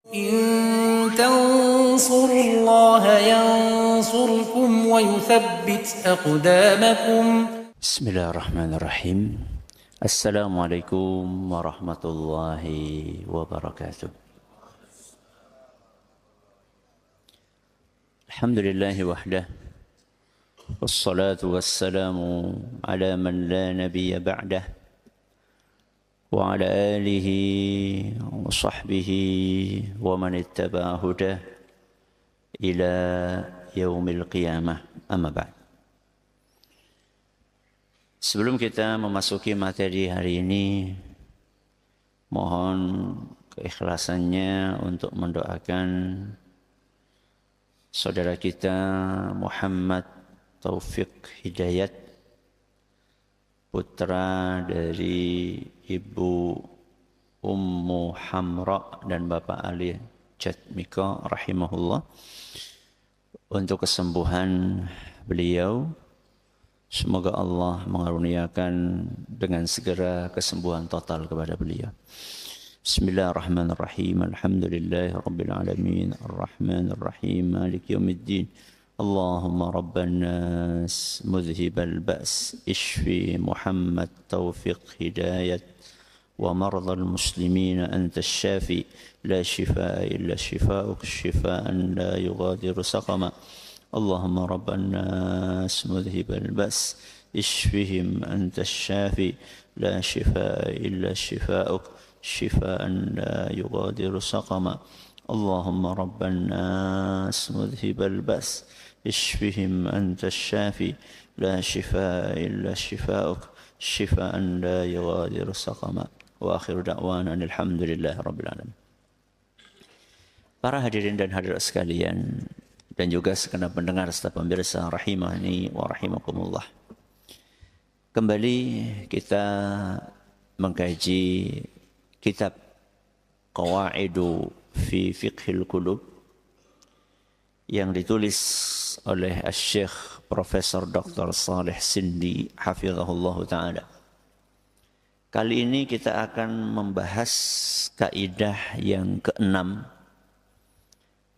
إن تنصروا الله ينصركم ويثبت أقدامكم. بسم الله الرحمن الرحيم. السلام عليكم ورحمة الله وبركاته. الحمد لله وحده، والصلاة والسلام على من لا نبي بعده، وعلى آله وصحبه ومن اتبع هداه إلى يوم القيامة. أما بعد. Sebelum kita memasuki materi hari ini, mohon keikhlasannya untuk mendoakan saudara kita Muhammad Taufik Hidayat, putra dari Ibu Ummu Hamra dan Bapak Ali Jatmiko rahimahullah, untuk kesembuhan beliau. Semoga Allah mengaruniakan dengan segera kesembuhan total kepada beliau. Bismillahirrahmanirrahim. Alhamdulillahirabbil alamin, arrahmanirrahim, maliki yaumiddin. Allahumma rabban nas mudhhibal ba's ishfi Muhammad Taufiq Hidayat wa mardhal muslimin anta asy-syafi la shifaa illa shifaa'uk shifaa'an la yughadiru saqama. اللهم رب الناس مذهب البأس اشفهم أنت الشافي لا شفاء إلا شفاؤك شفاء لا يغادر سقما. اللهم رب الناس مذهب البأس اشفهم أنت الشافي لا شفاء إلا شفاؤك شفاء لا يغادر سقما. وآخر دعوانا الحمد لله رب العالمين. Para hadirin dan hadirat sekalian, dan juga segenap pendengar serta pemirsa rahimani wa rahimakumullah. Kembali kita mengkaji kitab Qawaidu fi Fiqhil Qulub yang ditulis oleh Syekh Profesor Dr. Saleh Sindi hafizahullah ta'ala. Kali ini kita akan membahas kaidah yang keenam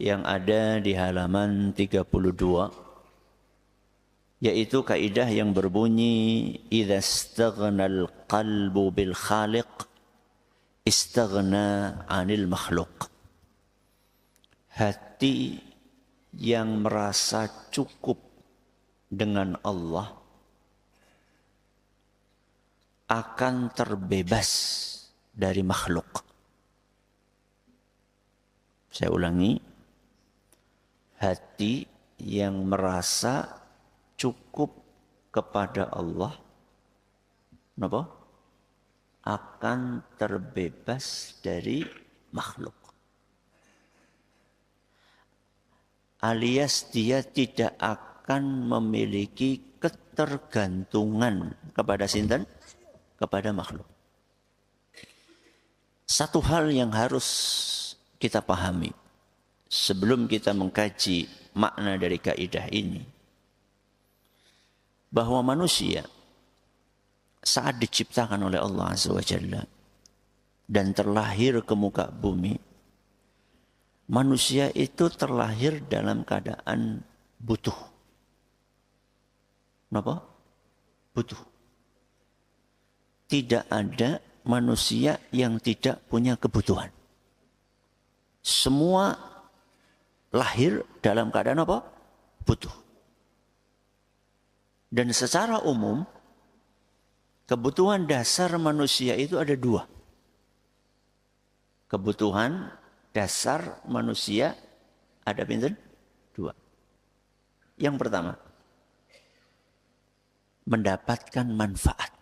yang ada di halaman 32, yaitu kaidah yang berbunyi idza istaghnal qalbu bil khaliq istaghna 'anil makhluq. Hati yang merasa cukup dengan Allah akan terbebas dari makhluk. Saya ulangi, hati yang merasa cukup kepada Allah akan terbebas dari makhluk. Alias dia tidak akan memiliki ketergantungan kepada sinten? Kepada makhluk. Satu hal yang harus kita pahami sebelum kita mengkaji makna dari kaidah ini, bahwa manusia saat diciptakan oleh Allah Azza wa Jalla dan terlahir ke muka bumi, manusia itu terlahir dalam keadaan butuh. Kenapa? Butuh. Tidak ada manusia yang tidak punya kebutuhan. Semua lahir dalam keadaan apa? Butuh. Dan secara umum, kebutuhan dasar manusia itu ada dua. Kebutuhan dasar manusia ada pinten? Dua. Yang pertama, mendapatkan manfaat.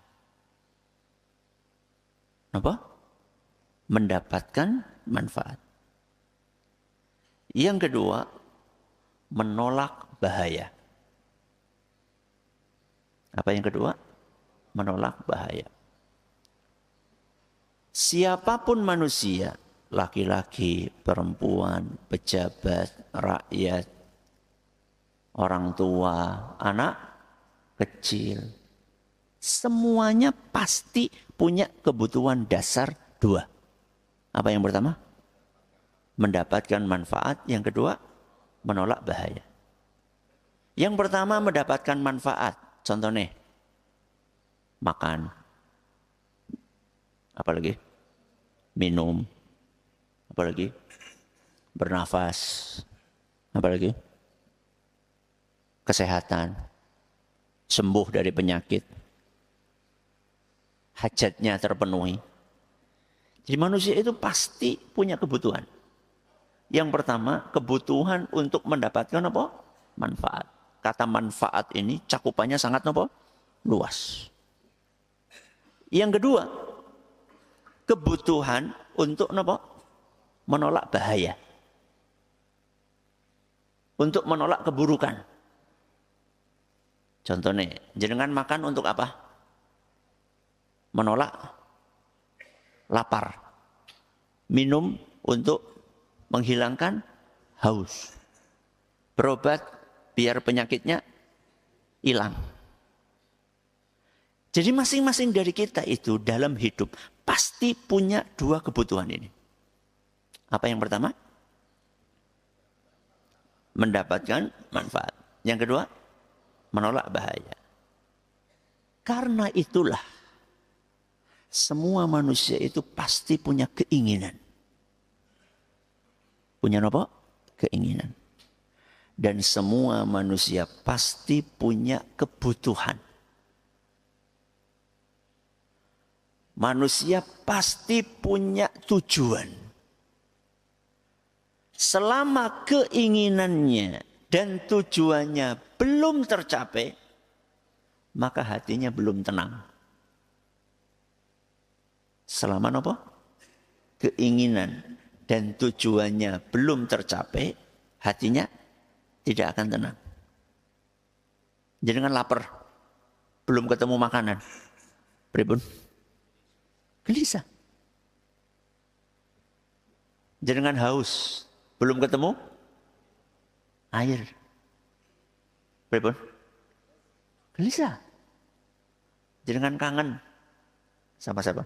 Apa? Mendapatkan manfaat. Yang kedua, menolak bahaya. Apa yang kedua? Menolak bahaya. Siapapun manusia, laki-laki, perempuan, pejabat, rakyat, orang tua, anak kecil, semuanya pasti punya kebutuhan dasar dua. Apa yang pertama? mendapatkan manfaat. Yang kedua, menolak bahaya. Yang pertama mendapatkan manfaat. Contohnya, makan. Apalagi? Minum. Apalagi? Bernafas. Apalagi? Kesehatan. Sembuh dari penyakit. Hajatnya terpenuhi. Jadi manusia itu pasti punya kebutuhan. Yang pertama, kebutuhan untuk mendapatkan apa? Manfaat. Kata manfaat ini cakupannya sangat apa? Luas. Yang kedua, kebutuhan untuk apa? Menolak bahaya. Untuk menolak keburukan. Contohnya, jenengan makan untuk apa? Menolak lapar. Minum untuk menghilangkan haus. Berobat biar penyakitnya hilang. Jadi masing-masing dari kita itu dalam hidup pasti punya dua kebutuhan ini. Apa yang pertama? Mendapatkan manfaat. Yang kedua, menolak bahaya. Karena itulah semua manusia itu pasti punya keinginan. Punya apa? Keinginan. Dan semua manusia pasti punya kebutuhan. Manusia pasti punya tujuan. Selama keinginannya dan tujuannya belum tercapai, maka hatinya belum tenang. Selama apa? Keinginan dan tujuannya belum tercapai, hatinya tidak akan tenang. Jangan lapar, belum ketemu makanan. Pripun? Gelisah. Jangan haus, belum ketemu air. Pripun? Gelisah. Jangan kangen sama siapa?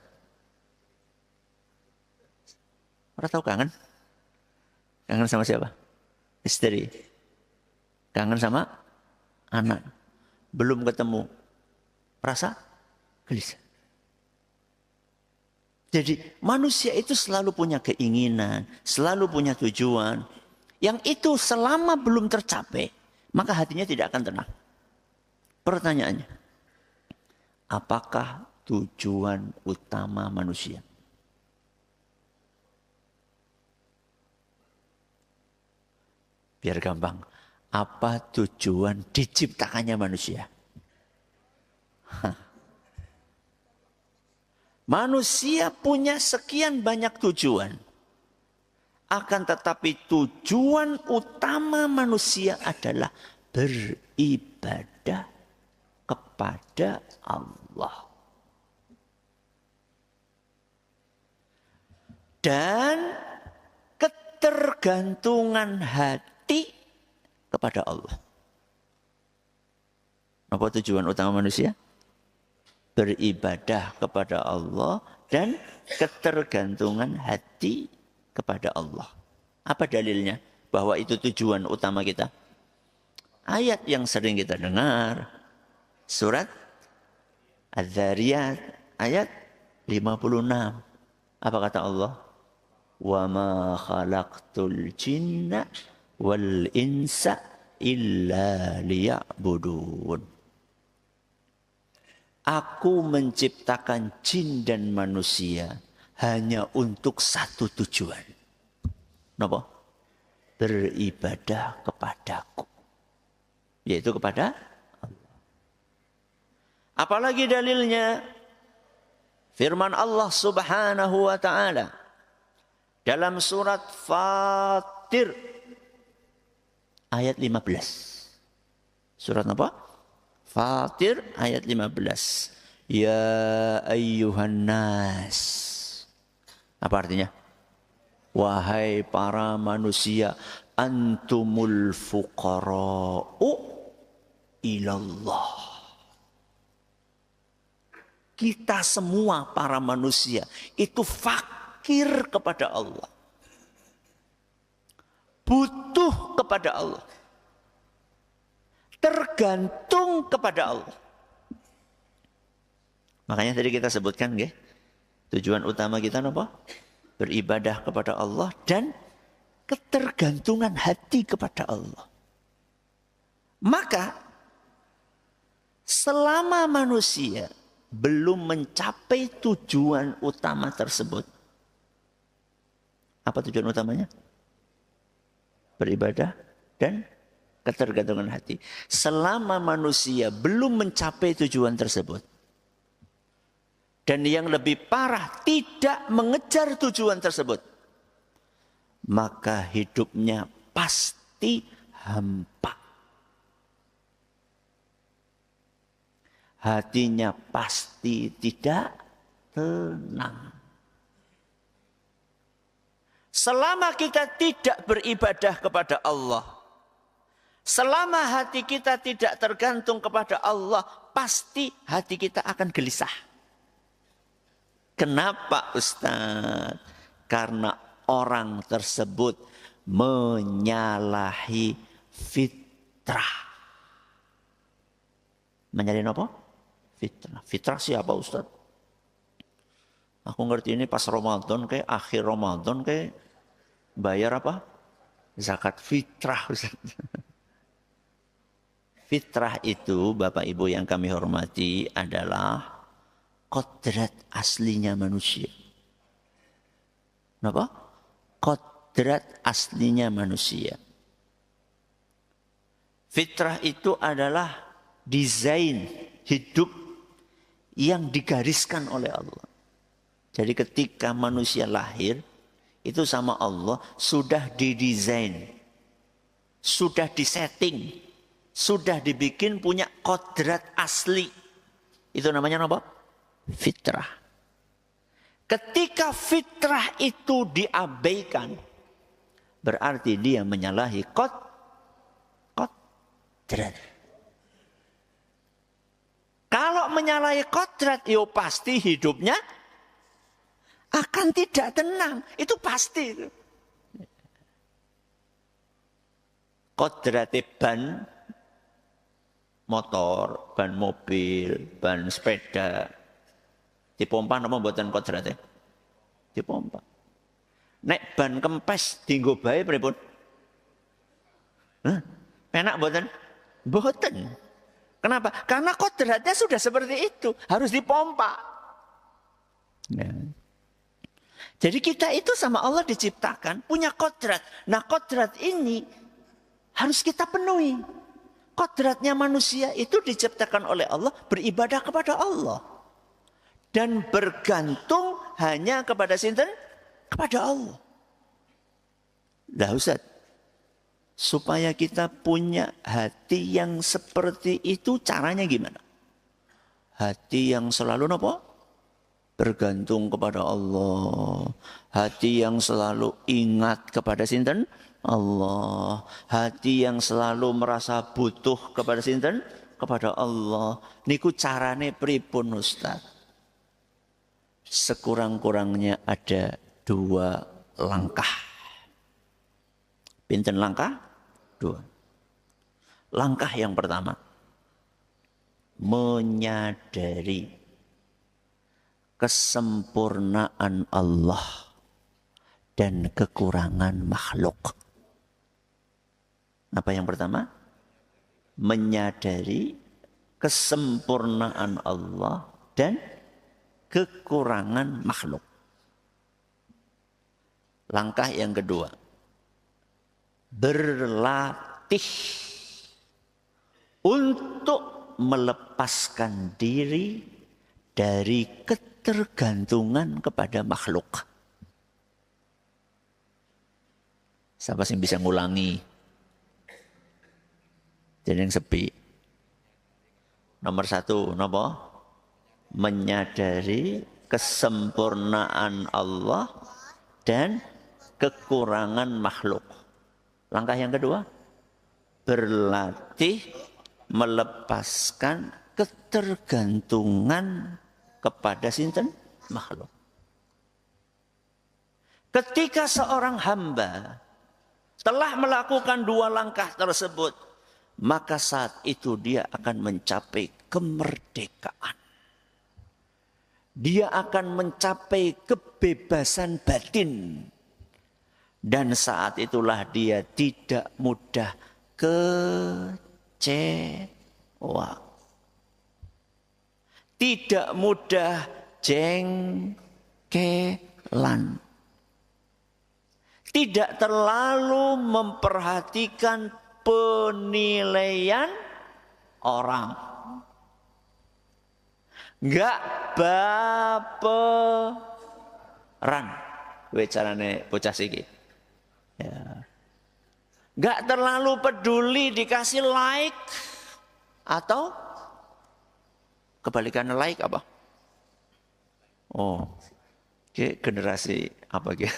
Orang tahu kangen? Kangen sama siapa? Istri. Kangen sama anak. Belum ketemu. Rasa gelisah. Jadi manusia itu selalu punya keinginan, selalu punya tujuan. Yang itu selama belum tercapai, maka hatinya tidak akan tenang. Pertanyaannya, apakah tujuan utama manusia? Biar gampang, apa tujuan diciptakannya manusia? Manusia punya sekian banyak tujuan. Akan tetapi tujuan utama manusia adalah beribadah kepada Allah. Dan ketergantungan hati kepada Allah. Apa tujuan utama manusia? Beribadah kepada Allah dan ketergantungan hati kepada Allah. Apa dalilnya bahwa itu tujuan utama kita? Ayat yang sering kita dengar. Surat Az-Zariyat ayat 56. Apa kata Allah? Wa ma khalaqtul jinna wal insa illa liya'budun. Aku menciptakan jin dan manusia hanya untuk satu tujuan. Napa? Beribadah kepadaku. Yaitu kepada Allah. Apalagi dalilnya? Firman Allah Subhanahu wa ta'ala dalam surat Fatir ayat 15. Surat apa? Fatir ayat 15. Ya ayyuhan nas. Apa artinya? Wahai para manusia, antumul fuqara'u ilallah. Kita semua para manusia itu fakir kepada Allah. kepada Allah. Tergantung kepada Allah. Makanya tadi kita sebutkan, nggih, tujuan utama kita apa? Beribadah kepada Allah dan ketergantungan hati kepada Allah. Maka selama manusia belum mencapai tujuan utama tersebut. Apa tujuan utamanya? Beribadah dan ketergantungan hati. Selama manusia belum mencapai tujuan tersebut. Dan yang lebih parah, tidak mengejar tujuan tersebut. Maka hidupnya pasti hampa. Hatinya pasti tidak tenang. Selama kita tidak beribadah kepada Allah, selama hati kita tidak tergantung kepada Allah, pasti hati kita akan gelisah. Kenapa, Ustaz? Karena orang tersebut menyalahi fitrah. Menyalahi apa? Fitrah. Fitrah siapa, Ustaz? Aku ngerti ini pas Ramadan kayak akhir Ramadan kayak bayar apa? Zakat fitrah, Ustaz. Fitrah itu, Bapak Ibu yang kami hormati, adalah kodrat aslinya manusia. Kenapa? Kodrat aslinya manusia. Fitrah itu adalah desain hidup yang digariskan oleh Allah. Jadi ketika manusia lahir, itu sama Allah sudah didesain, sudah disetting, sudah dibikin punya kodrat asli. Itu namanya apa? Fitrah. Ketika fitrah itu diabaikan, berarti dia menyalahi kodrat. Kalau menyalahi kodrat, yo pasti hidupnya akan tidak tenang. Itu pasti. Kodrat ban motor, ban mobil, ban sepeda, dipompa nama mboten kodrate? Dipompa. Nek ban kempes dienggo bae pripun? Enak mboten? Mboten. Kenapa? Karena kodratnya sudah seperti itu, harus dipompa. Ya. Jadi kita itu sama Allah diciptakan punya kodrat. Nah, kodrat ini harus kita penuhi. Kodratnya manusia itu diciptakan oleh Allah beribadah kepada Allah. Dan bergantung hanya kepada sinten? Kepada Allah. Lah Ustaz, supaya kita punya hati yang seperti itu caranya gimana? Hati yang selalu apa? Bergantung kepada Allah. Hati yang selalu ingat kepada sinten? Allah. Hati yang selalu merasa butuh kepada sinten? Kepada Allah. Niku carane pripun Ustaz? Sekurang-kurangnya ada 2 langkah. Pinten langkah? 2. Langkah yang pertama, menyadari kesempurnaan Allah dan kekurangan makhluk. Apa yang pertama? Menyadari kesempurnaan Allah dan kekurangan makhluk. Langkah yang kedua, berlatih untuk melepaskan diri dari ketergantungan kepada makhluk. Siapa sih bisa ngulangi? Jadi yang sepi. Nomor 1, napa? Menyadari kesempurnaan Allah dan kekurangan makhluk. Langkah yang kedua, berlatih melepaskan ketergantungan kepada sinten? Makhluk. Ketika seorang hamba telah melakukan 2 langkah tersebut, maka saat itu dia akan mencapai kemerdekaan. Dia akan mencapai kebebasan batin. Dan saat itulah dia tidak mudah kecewa. Tidak mudah jengkelan. Tidak terlalu memperhatikan penilaian orang. Enggak baperan. Carane bocah siki. Ya. Enggak terlalu peduli dikasih like atau kebalikannya like apa? Oh, generasi apa gitu?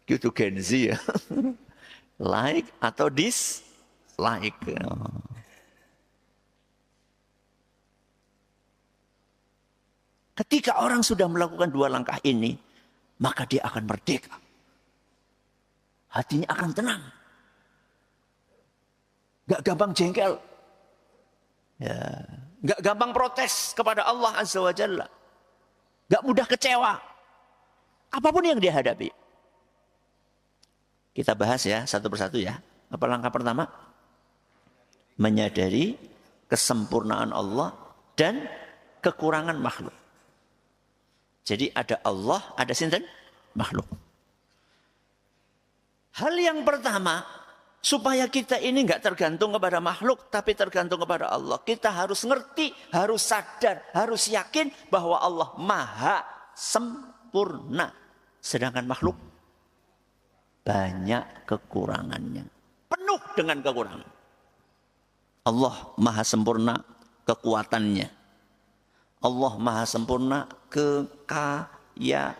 Gitu Gen Z ya. Like atau dislike. Oh. Ketika orang sudah melakukan 2 langkah ini, maka dia akan merdeka. Hatinya akan tenang. Gak gampang jengkel. Ya. Gak gampang protes kepada Allah Azza wa Jalla. Gak mudah kecewa. Apapun yang dia hadapi. Kita bahas ya satu persatu ya. Apa langkah pertama? Menyadari kesempurnaan Allah dan kekurangan makhluk. Jadi ada Allah, ada sinten? Makhluk. Hal yang pertama, supaya kita ini enggak tergantung kepada makhluk, tapi tergantung kepada Allah. Kita harus ngerti, harus sadar, harus yakin bahwa Allah maha sempurna. Sedangkan makhluk banyak kekurangannya. Penuh dengan kekurangan. Allah maha sempurna kekuatannya. Allah maha sempurna kekayaannya.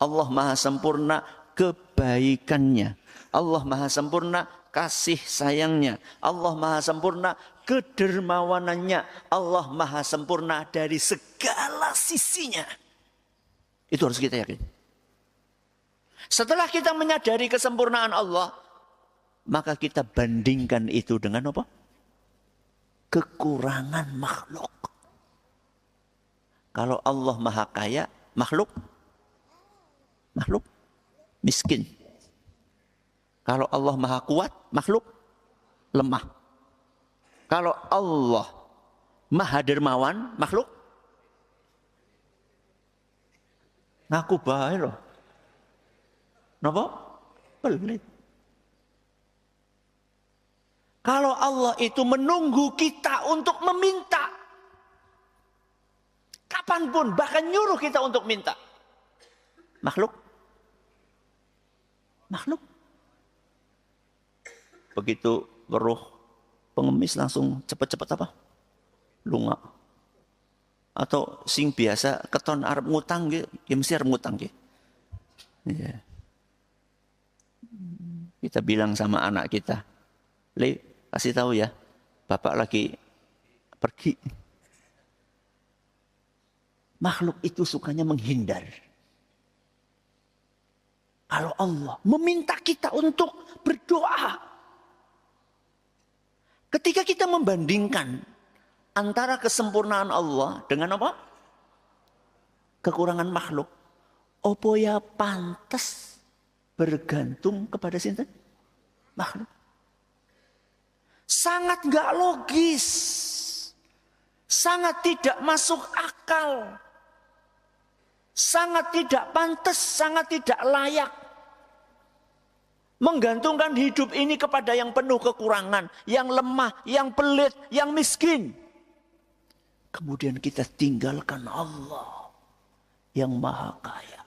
Allah maha sempurna kebaikannya. Allah maha sempurna kasih sayangnya. Allah maha sempurna kedermawanannya. Allah maha sempurna dari segala sisinya. Itu harus kita yakin. Setelah kita menyadari kesempurnaan Allah, maka kita bandingkan itu dengan apa? Kekurangan makhluk. Kalau Allah maha kaya, makhluk miskin. Kalau Allah maha kuat, makhluk lemah. Kalau Allah maha dermawan, makhluk ngaku bae loh. Napa? Pelit. Kalau Allah itu menunggu kita untuk meminta. Kapanpun, bahkan nyuruh kita untuk minta. Makhluk. Begitu weruh pengemis langsung cepet-cepet apa? Lunga. Atau sing biasa keton arep ngutang ya mesti arep ngutang ya. Kita bilang sama anak kita, "Le, kasih tahu ya, Bapak lagi pergi." Makhluk itu sukanya menghindar. Kalau Allah meminta kita untuk berdoa. Ketika kita membandingkan antara kesempurnaan Allah dengan apa? Kekurangan makhluk. Opo ya pantas bergantung kepada sinten? Makhluk. Sangat gak logis. Sangat tidak masuk akal. Sangat tidak pantas, sangat tidak layak. Menggantungkan hidup ini kepada yang penuh kekurangan, yang lemah, yang pelit, yang miskin. Kemudian kita tinggalkan Allah yang maha kaya,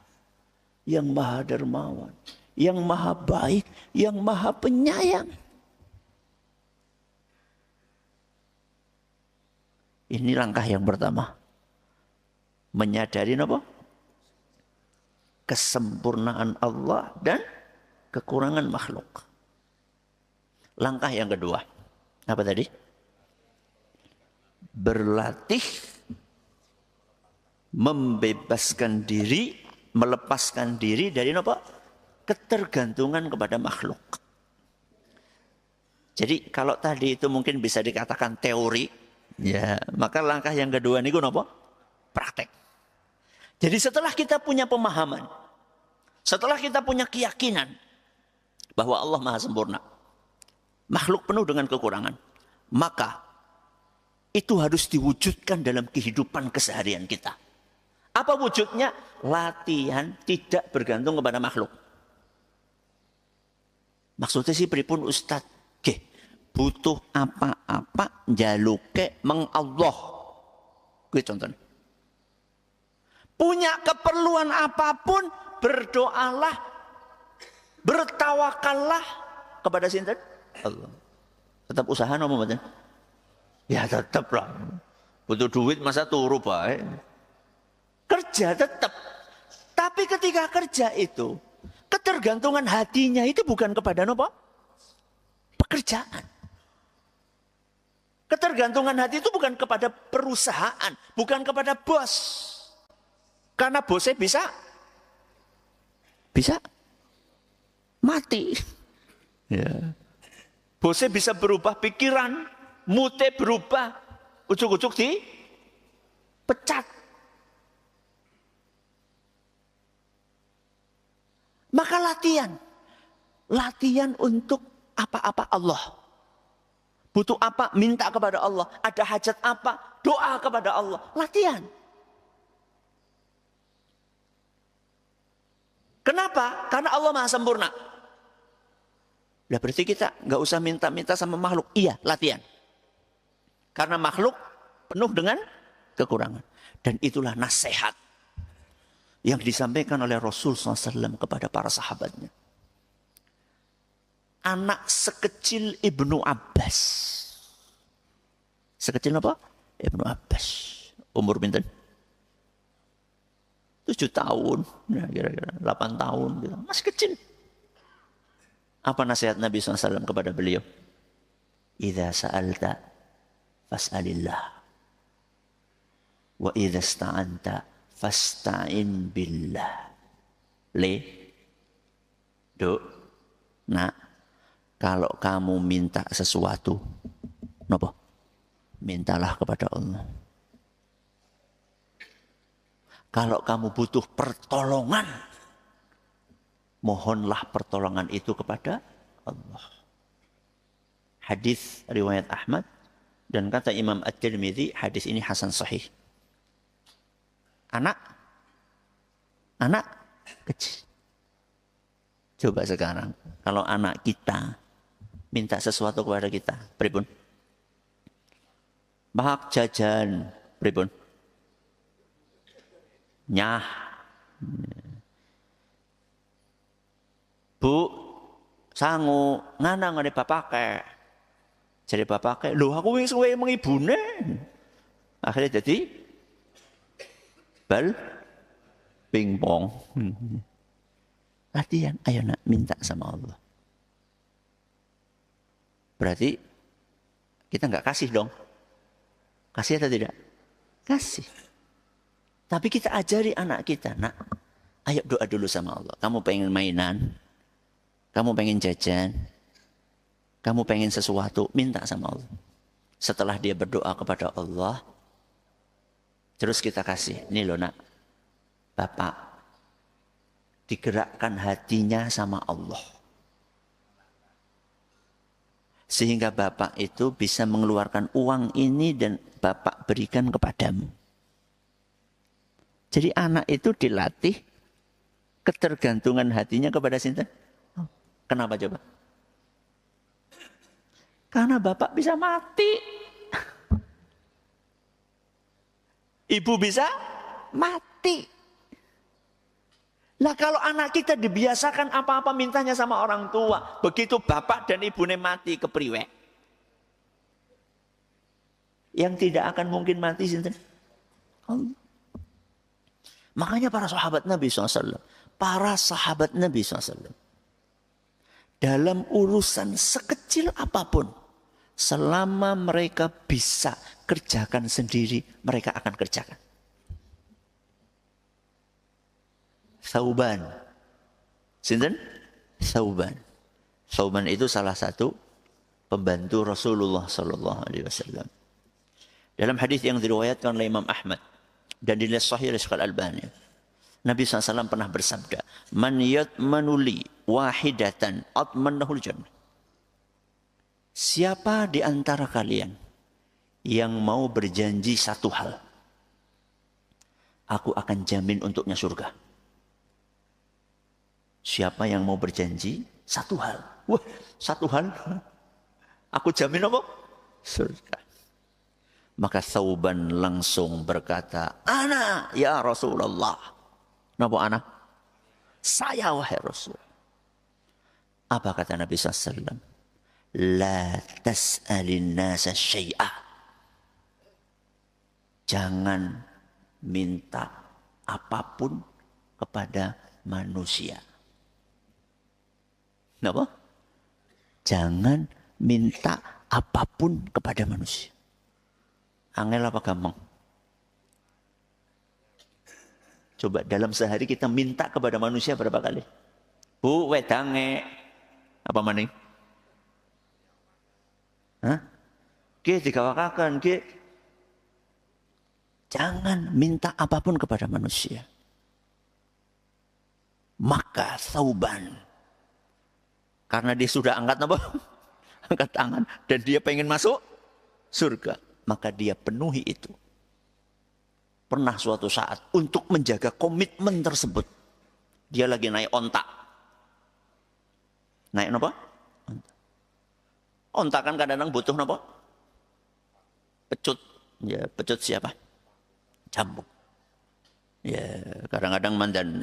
yang maha dermawan, yang maha baik, yang maha penyayang. Ini langkah yang pertama. Menyadari apa? Kesempurnaan Allah dan kekurangan makhluk. Langkah yang kedua. Apa tadi? Berlatih membebaskan diri, melepaskan diri dari apa? ketergantungan kepada makhluk. Jadi kalau tadi itu mungkin bisa dikatakan teori, ya, maka langkah yang kedua ini apa? Praktek. Jadi setelah kita punya pemahaman, setelah kita punya keyakinan bahwa Allah Maha Sempurna, makhluk penuh dengan kekurangan, maka itu harus diwujudkan dalam kehidupan keseharian kita. Apa wujudnya? Latihan tidak bergantung kepada makhluk. Maksudnya sih pripun Ustaz? Butuh apa-apa njaluke meng Allah. Kuwi contohnya. Punya keperluan apapun, berdoalah, bertawakallah kepada sinten? Allah. Tetap usaha nopo mboten? Ya tetap lah. Butuh duit masa turu bae. Kerja tetap. Tapi ketika kerja itu, ketergantungan hatinya itu bukan kepada nopo? Pekerjaan. Ketergantungan hati itu bukan kepada perusahaan, bukan kepada bos. Karena bosnya bisa mati. Ya. Bosnya bisa berubah pikiran, mute berubah, ujuk-ujuk dipecat. Maka latihan untuk apa-apa Allah. Butuh apa, minta kepada Allah. Ada hajat apa, doa kepada Allah. Latihan. Kenapa? Karena Allah Maha Sempurna. Nah, berarti kita nggak usah minta-minta sama makhluk. Iya, latihan. Karena makhluk penuh dengan kekurangan. Dan itulah nasihat yang disampaikan oleh Rasul SAW kepada para sahabatnya. Anak sekecil Ibnu Abbas. Sekecil apa? Ibnu Abbas. Umur pinten? 7 tahun. Ya, kira-kira 8 tahun. Gitu. Masih kecil. Apa nasihat Nabi SAW kepada beliau? Idza sa'alta fas'alillah. Wa idza sta'anta fasta'in billah. Nak, kalau kamu minta sesuatu, napa? Mintalah kepada Allah. Kalau kamu butuh pertolongan, mohonlah pertolongan itu kepada Allah. Hadis riwayat Ahmad dan kata Imam At-Tirmidzi, hadis ini hasan sahih. Anak kecil. Coba sekarang, kalau anak kita minta sesuatu kepada kita, pripun? Bahak jajan, pripun? Nyah. Bu, sangu nganang ngene bapake. Jadi bapake, lho aku wis suwe mengibune. Akhirnya jadi bal pingpong. Latihan, ayo nak minta sama Allah. Berarti kita nggak kasih dong. Kasih atau tidak? Kasih. Tapi kita ajari anak kita, nak, ayo doa dulu sama Allah. Kamu pengen mainan, kamu pengen jajan, kamu pengen sesuatu, minta sama Allah. Setelah dia berdoa kepada Allah, terus kita kasih. Ini loh nak, Bapak, digerakkan hatinya sama Allah. Sehingga Bapak itu bisa mengeluarkan uang ini dan Bapak berikan kepadamu. Jadi anak itu dilatih ketergantungan hatinya kepada sinten? Kenapa coba? Karena Bapak bisa mati. Ibu bisa mati. Lah kalau anak kita dibiasakan apa-apa mintanya sama orang tua. Begitu bapak dan ibunya mati kepriwe. Yang tidak akan mungkin mati sinten? Allah. Makanya para sahabat Nabi SAW. Para sahabat Nabi SAW. Dalam urusan sekecil apapun. Selama mereka bisa kerjakan sendiri. Mereka akan kerjakan. Thauban. Sinten? Thauban. Thauban itu salah satu pembantu Rasulullah sallallahu alaihi wasallam. Dalam hadis yang diriwayatkan oleh Imam Ahmad dan dinilai sahih oleh Syekh Al-Albani, Nabi SAW pernah bersabda, "Man yatmanu li wahidatan atmanahul jannah." Siapa di antara kalian yang mau berjanji satu hal, aku akan jamin untuknya surga. Siapa yang mau berjanji satu hal? Wah, satu hal. Aku jamin apa? Surga. Maka Thauban langsung berkata, "Ana ya Rasulullah." Napa ana? Saya wahai Rasul. Apa kata Nabi SAW? La tas'alin nasa syai'ah. Jangan minta apapun kepada manusia. Kenapa? Jangan minta apapun kepada manusia. Angel apa gampang? Coba dalam sehari kita minta kepada manusia berapa kali? Bu, wedange. Apa maning? Hah? Ki digawakaken, ki. Jangan minta apapun kepada manusia. Maka Thauban, karena dia sudah angkat apa? Angkat tangan dan dia pengen masuk surga, maka dia penuhi itu. Pernah suatu saat untuk menjaga komitmen tersebut, dia lagi naik onta. Naik apa? Onta kan kadang-kadang butuh apa? Pecut. Ya, pecut siapa? Cambuk. Ya, kadang-kadang mandan.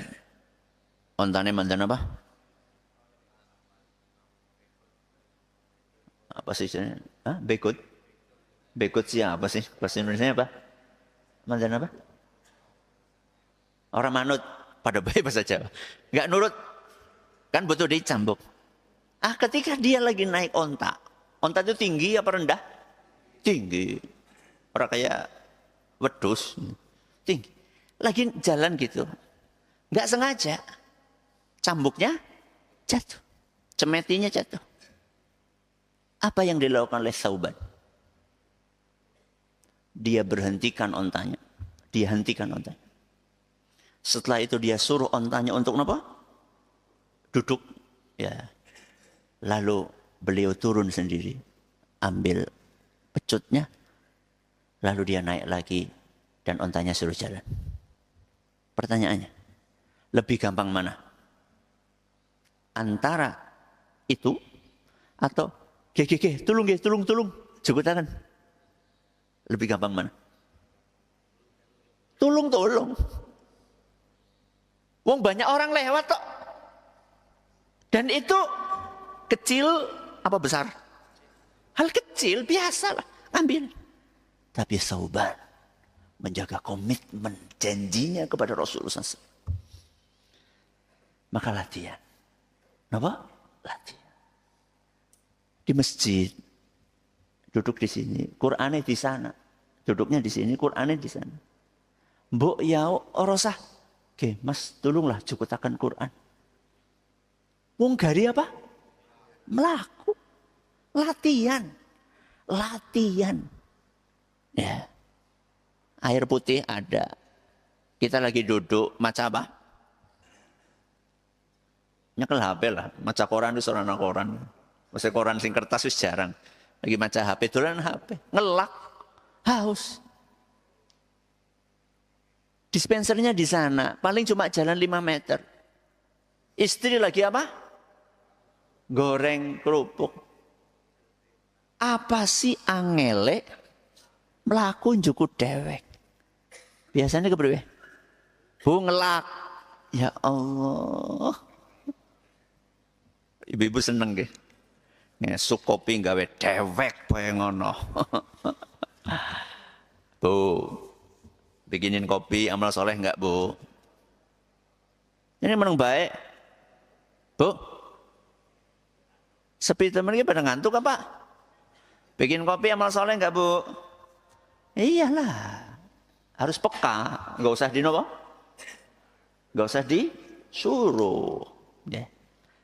Ontane mandan apa? Apa sih? Hah? Bekut? Bekut siapa sih? Bahasa Indonesia apa? Mandan apa? Orang manut. Pada baik bahasa Jawa. Enggak nurut. Kan butuh dicambuk. Ketika dia lagi naik onta. Onta itu tinggi apa rendah? Tinggi. Orang kayak wedus. Tinggi. Lagi jalan gitu. Enggak sengaja. Cambuknya jatuh. Cemetinya jatuh. Apa yang dilakukan oleh Thauban? Dia berhentikan ontanya. Dia hentikan ontanya. Setelah itu dia suruh ontanya untuk apa? Duduk. Ya. Lalu beliau turun sendiri. Ambil pecutnya. Lalu dia naik lagi. Dan ontanya suruh jalan. Pertanyaannya. Lebih gampang mana? Antara itu. Atau. Tolong. Jebutakan. Lebih gampang mana? Tolong. Wong banyak orang lewat kok. Dan itu kecil apa besar? Hal kecil biasalah, ambil. Tapi Thauban menjaga komitmen janjinya kepada Rasulullah SAW. Maka latihan. Kenapa? Latihan. Di masjid. Duduk di sini, Qur'annya di sana. Duduknya di sini, Qur'annya di sana. Mbok ya ora sah. Oke, Mas, tolonglah jukutakan Qur'an. Wong gari apa? Melaku. Latihan. Ya. Air putih ada. Kita lagi duduk, maca apa? Nyekel HP lah. Maca koran itu seorang koran. Maksudnya koran sing kertas itu jarang. Lagi maca HP, dolan HP, ngelak, haus. Dispensernya di sana, paling cuma jalan 5 meter. Istri lagi apa? Goreng kerupuk. Apa sih angele melaku njukut dewek? Biasanya kepriwe? Bu ngelak. Ya Allah. Ibu-ibu seneng nggih. Ngesuk kopi gawe dewek bae ngono. Bu, bikinin kopi amal soleh enggak, Bu? Ini meneng baik. Bu, sepi temen iki pada ngantuk apa? Bikin kopi amal soleh enggak, Bu? Iyalah. Harus peka, enggak usah di nopo? Enggak usah disuruh. Ya.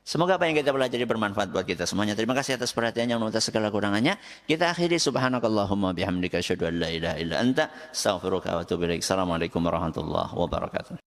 Semoga apa yang kita pelajari bermanfaat buat kita semuanya. Terima kasih atas perhatiannya, atas segala kurangannya. Kita akhiri subhanakallahumma bihamdika asyhadu an la ilaha illa anta astaghfiruka wa atubu ilaik. Assalamualaikum warahmatullahi wabarakatuh.